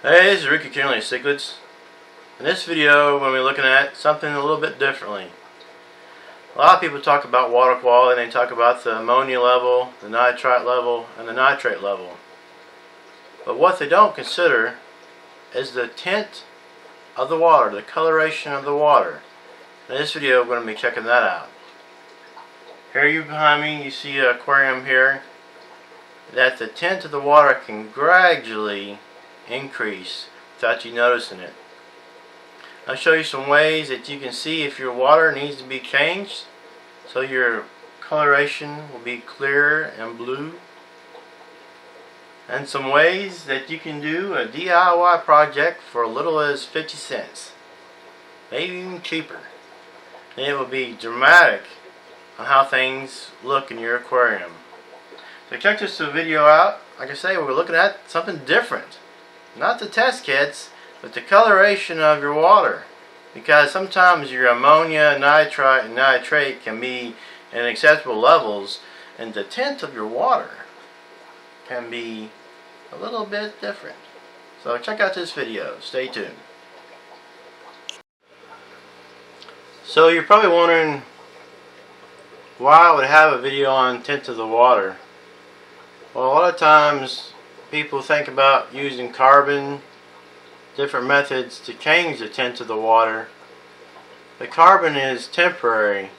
Hey, this is Ricky Kinley Cichlids. In this video, we're going to be looking at something a little bit differently. A lot of people talk about water quality, and they talk about the ammonia level, the nitrite level, and the nitrate level. But what they don't consider is the tint of the water, the coloration of the water. In this video, we're going to be checking that out. Here you behind me, you see an aquarium here, that the tint of the water can gradually increase without you noticing it. I'll show you some ways that you can see if your water needs to be changed so your coloration will be clear and blue, and some ways that you can do a DIY project for as little as 50 cents, maybe even cheaper. And it will be dramatic on how things look in your aquarium. So check this video out. Like I say, we're looking at something different. Not the test kits, but the coloration of your water. Because sometimes your ammonia, nitrite, and nitrate can be in acceptable levels, and the tint of your water can be a little bit different. So check out this video. Stay tuned. So you're probably wondering why I would have a video on tint of the water. Well, a lot of times people think about using carbon, different methods to change the tint of the water. The carbon is temporary.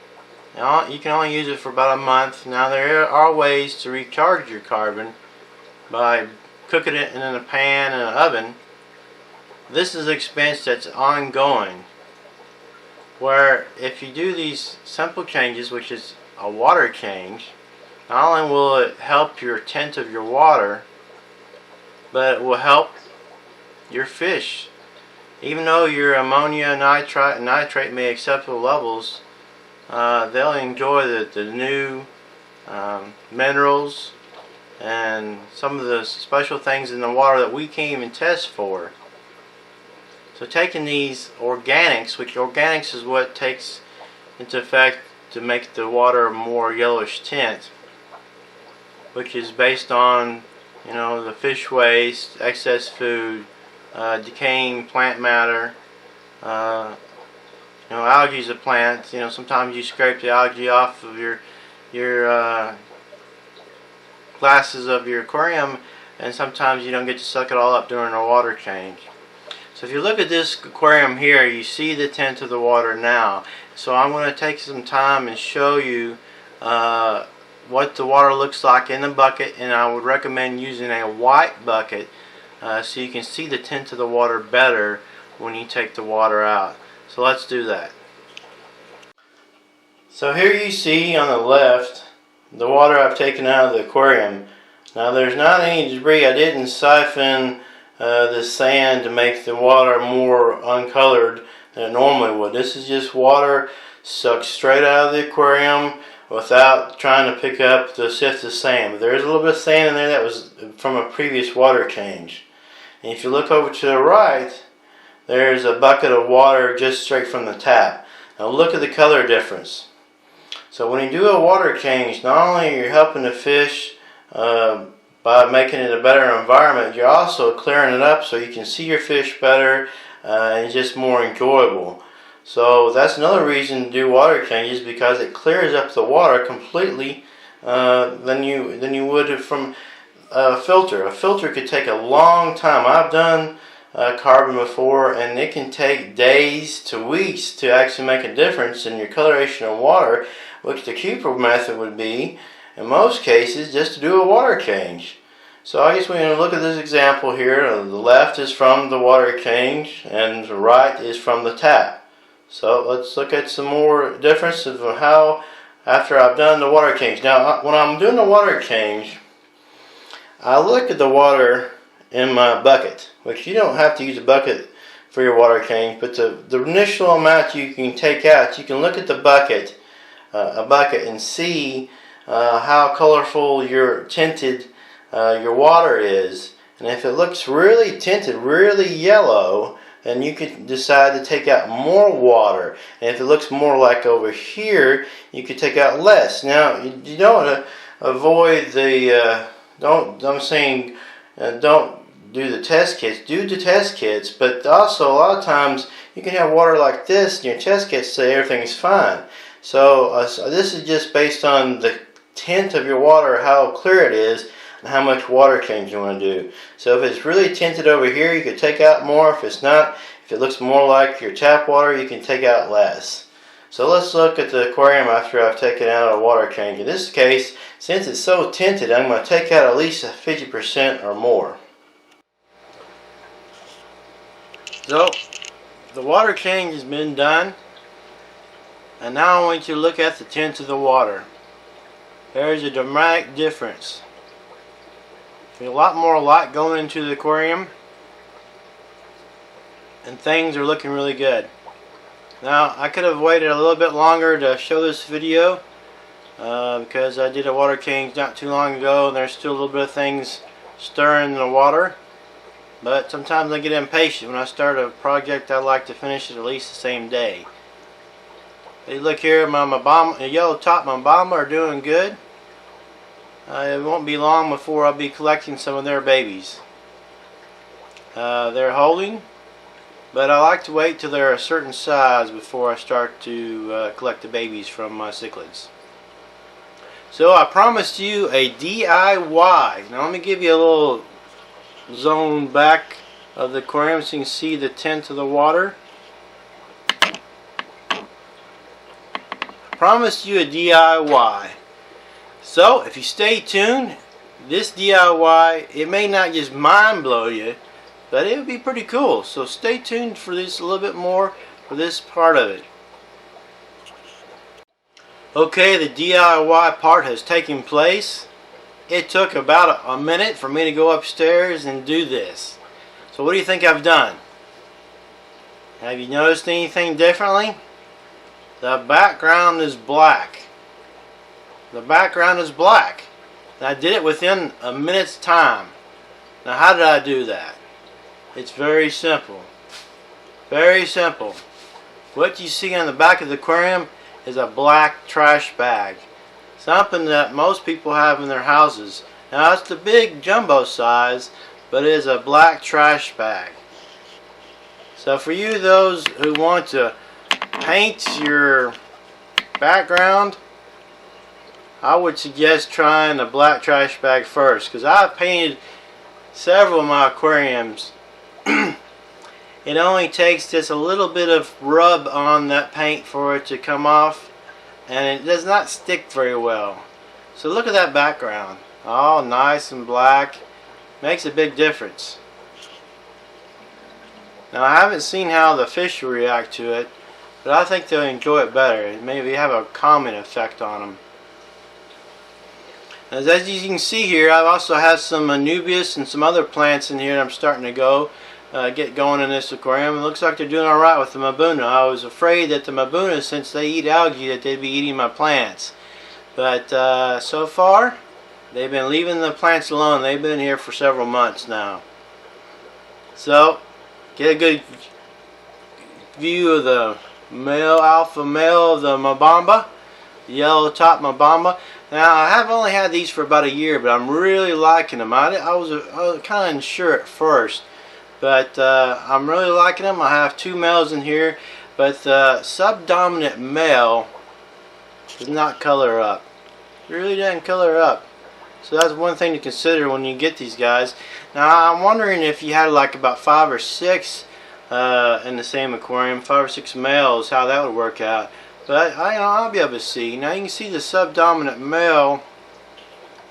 Now, you can only use it for about a month. Now there are ways to recharge your carbon by cooking it in a pan in an oven. This is an expense that's ongoing, where if you do these simple changes, which is a water change, not only will it help your tint of your water, but it will help your fish. Even though your ammonia, nitrite, and nitrate may acceptable levels, they'll enjoy the new minerals and some of the special things in the water that we can't even test for. So taking these organics, which organics is what takes into effect to make the water a more yellowish tint, which is based on the fish waste, excess food, decaying plant matter, algae is a plant. Sometimes you scrape the algae off of your glasses of your aquarium, and sometimes you don't get to suck it all up during a water change. So if you look at this aquarium here, you see the tint of the water now. So I'm going to take some time and show you what the water looks like in the bucket, and I would recommend using a white bucket so you can see the tint of the water better when you take the water out. So let's do that. So here you see on the left the water I've taken out of the aquarium. Now there's not any debris. I didn't siphon the sand to make the water more uncolored than it normally would. This is just water sucked straight out of the aquarium without trying to pick up the sift of sand. But there is a little bit of sand in there that was from a previous water change. And if you look over to the right, there's a bucket of water just straight from the tap. Now look at the color difference. So when you do a water change, not only are you helping the fish by making it a better environment, you're also clearing it up so you can see your fish better and it's just more enjoyable. So that's another reason to do water changes, because it clears up the water completely than you would from a filter. A filter could take a long time. I've done carbon before, and it can take days to weeks to actually make a difference in your coloration of water, which the cheaper method would be in most cases just to do a water change. So I guess we're going to look at this example here. The left is from the water change and the right is from the tap. So let's look at some more difference of how after I've done the water change. Now when I'm doing the water change, I look at the water in my bucket, which you don't have to use a bucket for your water change, but the initial amount you can take out, you can look at the bucket, and see how colorful your tinted your water is. And if it looks really tinted, really yellow, then you could decide to take out more water. And if it looks more like over here, you could take out less. Now you don't avoid the don't do the test kits, but also a lot of times you can have water like this and your test kits say everything's fine. So this is just based on the tint of your water, how clear it is, and how much water change you want to do. So if it's really tinted over here, you could take out more. If it's not, if it looks more like your tap water, you can take out less. So let's look at the aquarium after I've taken out a water change. In this case, since it's so tinted, I'm going to take out at least 50% or more. So the water change has been done, and now I want you to look at the tint of the water. There's a dramatic difference. A lot more light going into the aquarium, and things are looking really good. Now I could have waited a little bit longer to show this video because I did a water change not too long ago and there's still a little bit of things stirring in the water, but sometimes I get impatient. When I start a project, I like to finish it at least the same day. Hey, look here, the yellow top Mabamba are doing good. It won't be long before I'll be collecting some of their babies. They're holding, but I like to wait till they're a certain size before I start to collect the babies from my cichlids. So I promised you a DIY. Now let me give you a little zone back of the aquarium so you can see the tint of the water. I promised you a DIY. So if you stay tuned, this DIY, it may not just mind blow you, but it would be pretty cool. So stay tuned for this a little bit more for this part of it. Okay, the DIY part has taken place. It took about a minute for me to go upstairs and do this. So what do you think I've done? Have you noticed anything differently? The background is black. The background is black. And I did it within a minute's time. Now how did I do that? It's very simple. Very simple. What you see on the back of the aquarium is a black trash bag. Something that most people have in their houses. Now it's the big jumbo size, but it is a black trash bag. So for you those who want to paint your background, I would suggest trying the black trash bag first, because I've painted several of my aquariums. It only takes just a little bit of rub on that paint for it to come off, and it does not stick very well. So look at that background, all nice and black. Makes a big difference. Now I haven't seen how the fish will react to it, but I think they'll enjoy it better. It maybe have a calming effect on them. As you can see here, I also have some Anubias and some other plants in here that I'm starting to get going in this aquarium. It looks like they're doing alright with the Mabuna. I was afraid that the Mabuna, since they eat algae, that they'd be eating my plants. But so far, they've been leaving the plants alone. They've been here for several months now. So, get a good view of the alpha male of the Mabamba, the yellow top Mabamba. Now I have only had these for about a year, but I'm really liking them. I was kind of unsure at first, but I'm really liking them. I have two males in here, but the subdominant male does not color up. It really doesn't color up. So that's one thing to consider when you get these guys. Now I'm wondering if you had like about 5 or 6 in the same aquarium, 5 or 6 males, how that would work out. But I'll be able to see. Now you can see the subdominant male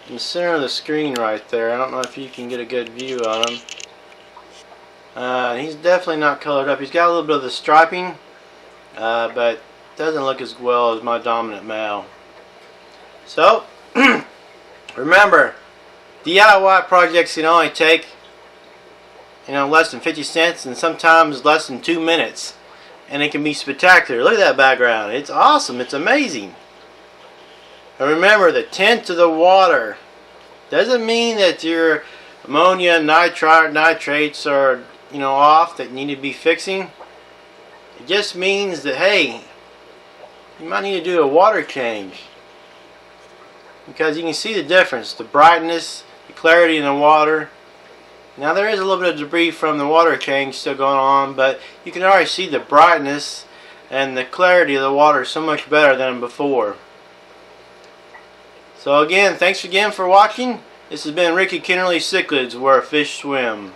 in the center of the screen right there. I don't know if you can get a good view on him. He's definitely not colored up. He's got a little bit of the striping, but doesn't look as well as my dominant male. So remember, DIY projects can only take less than 50 cents and sometimes less than 2 minutes. And it can be spectacular. Look at that background. It's awesome. It's amazing. And remember, the tint of the water doesn't mean that your ammonia, nitrates are off, that you need to be fixing. It just means that, hey, you might need to do a water change. Because you can see the difference. The brightness, the clarity in the water. Now there is a little bit of debris from the water change still going on, but you can already see the brightness and the clarity of the water so much better than before. So again, thanks again for watching. This has been Ricky Kennerly Cichlids, where fish swim.